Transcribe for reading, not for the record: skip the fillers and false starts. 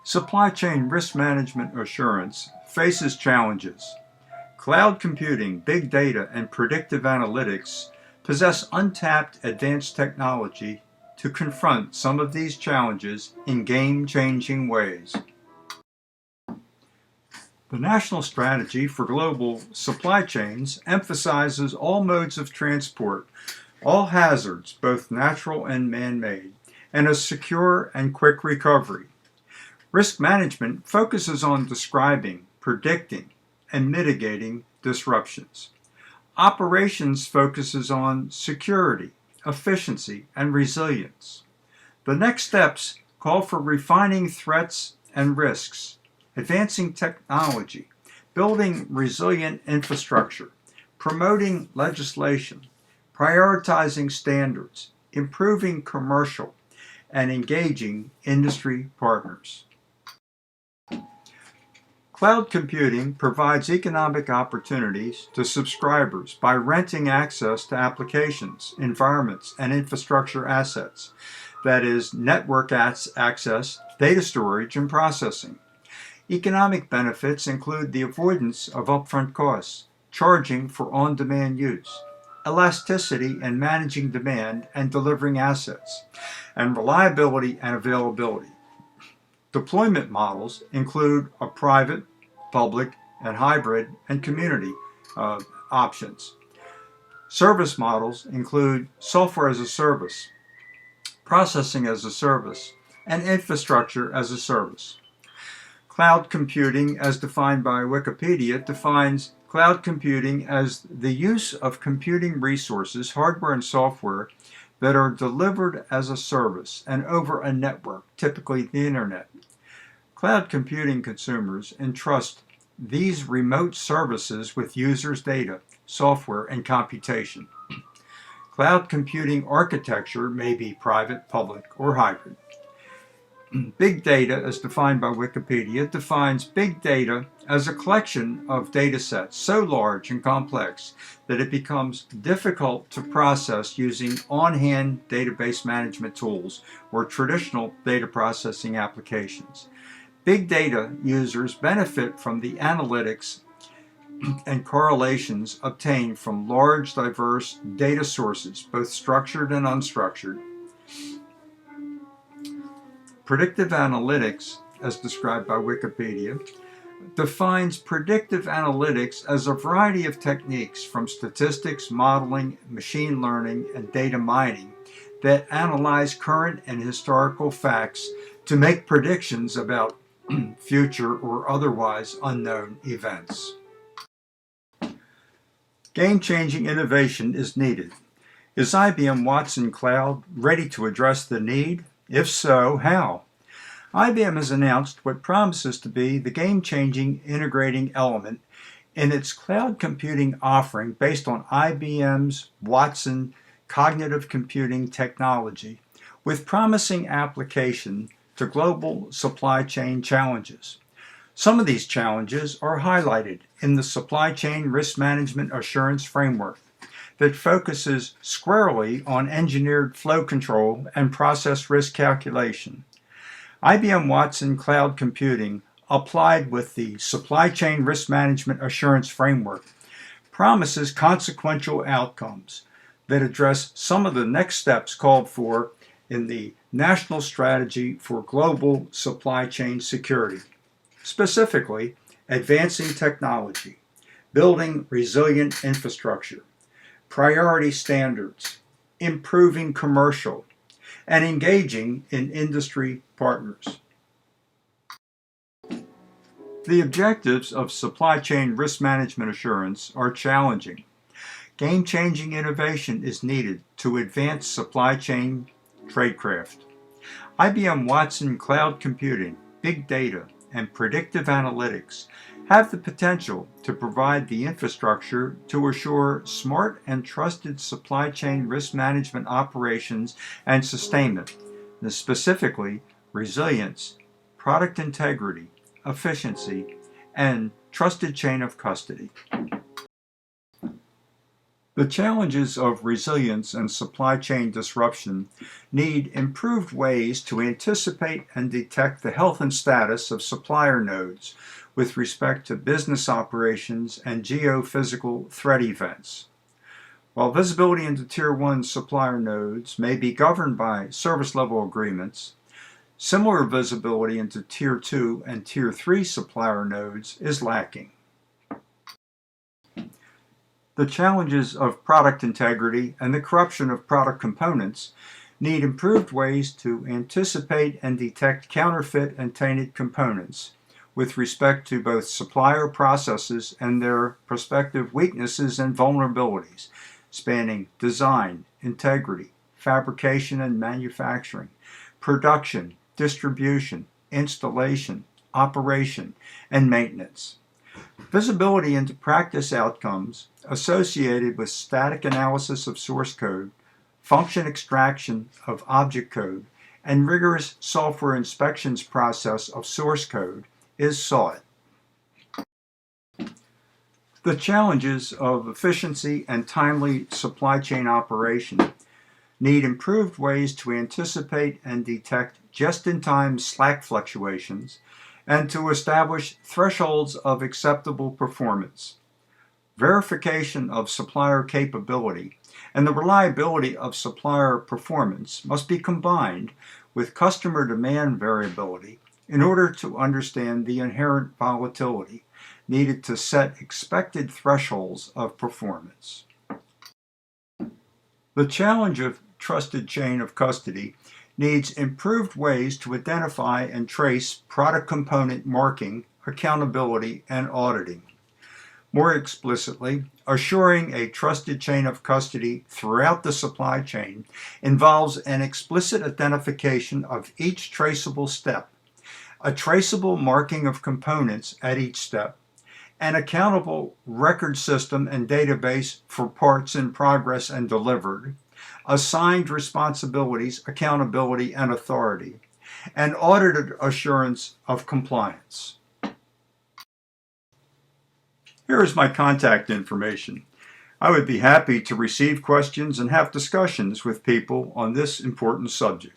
Supply chain risk management assurance faces challenges. Cloud computing, big data, and predictive analytics possess untapped advanced technology to confront some of these challenges in game-changing ways. The National Strategy for Global Supply Chains emphasizes all modes of transport, all hazards, both natural and man-made, and a secure and quick recovery. Risk management focuses on describing, predicting, and mitigating disruptions. Operations focuses on security, efficiency, and resilience. The next steps call for refining threats and risks, advancing technology, building resilient infrastructure, promoting legislation, prioritizing standards, improving commercial, and engaging industry partners. Cloud computing provides economic opportunities to subscribers by renting access to applications, environments, and infrastructure assets, that is, network access, data storage, and processing. Economic benefits include the avoidance of upfront costs, charging for on-demand use, elasticity in managing demand and delivering assets, and reliability and availability. Deployment models include a private, public, and hybrid and community options. Service models include software as a service, processing as a service, and infrastructure as a service. Cloud computing, as defined by Wikipedia, defines cloud computing as the use of computing resources, hardware and software, that are delivered as a service and over a network, typically the internet. Cloud computing consumers entrust these remote services with users' data, software, and computation. Cloud computing architecture may be private, public, or hybrid. Big data, as defined by Wikipedia, defines big data as a collection of data sets so large and complex that it becomes difficult to process using on-hand database management tools or traditional data processing applications. Big data users benefit from the analytics and correlations obtained from large, diverse data sources, both structured and unstructured. Predictive analytics, as described by Wikipedia, defines predictive analytics as a variety of techniques from statistics, modeling, machine learning, and data mining that analyze current and historical facts to make predictions about future or otherwise unknown events. Game-changing innovation is needed. Is IBM Watson Cloud ready to address the need? If so, how? IBM has announced what promises to be the game-changing integrating element in its cloud computing offering based on IBM's Watson cognitive computing technology, with promising application to global supply chain challenges. Some of these challenges are highlighted in the Supply Chain Risk Management Assurance Framework that focuses squarely on engineered flow control and process risk calculation. IBM Watson Cloud Computing, applied with the Supply Chain Risk Management Assurance Framework, promises consequential outcomes that address some of the next steps called for in the National Strategy for Global Supply Chain Security, specifically advancing technology, building resilient infrastructure, priority standards, improving commercial, and engaging in industry partners. The objectives of supply chain risk management assurance are challenging. Game-changing innovation is needed to advance supply chain tradecraft. IBM Watson Cloud Computing, big data, and predictive analytics have the potential to provide the infrastructure to assure smart and trusted supply chain risk management operations and sustainment, specifically resilience, product integrity, efficiency, and trusted chain of custody. The challenges of resilience and supply chain disruption need improved ways to anticipate and detect the health and status of supplier nodes with respect to business operations and geophysical threat events. While visibility into Tier 1 supplier nodes may be governed by service level agreements, similar visibility into Tier 2 and Tier 3 supplier nodes is lacking. The challenges of product integrity and the corruption of product components need improved ways to anticipate and detect counterfeit and tainted components with respect to both supplier processes and their prospective weaknesses and vulnerabilities, spanning design, integrity, fabrication and manufacturing, production, distribution, installation, operation, and maintenance. Visibility into practice outcomes associated with static analysis of source code, function extraction of object code, and rigorous software inspections process of source code is sought. The challenges of efficiency and timely supply chain operation need improved ways to anticipate and detect just-in-time slack fluctuations and to establish thresholds of acceptable performance. Verification of supplier capability and the reliability of supplier performance must be combined with customer demand variability in order to understand the inherent volatility needed to set expected thresholds of performance. The challenge of trusted chain of custody needs improved ways to identify and trace product component marking, accountability, and auditing. More explicitly, assuring a trusted chain of custody throughout the supply chain involves an explicit identification of each traceable step, a traceable marking of components at each step, an accountable record system and database for parts in progress and delivered, assigned responsibilities, accountability, and authority, and audited assurance of compliance. Here is my contact information. I would be happy to receive questions and have discussions with people on this important subject.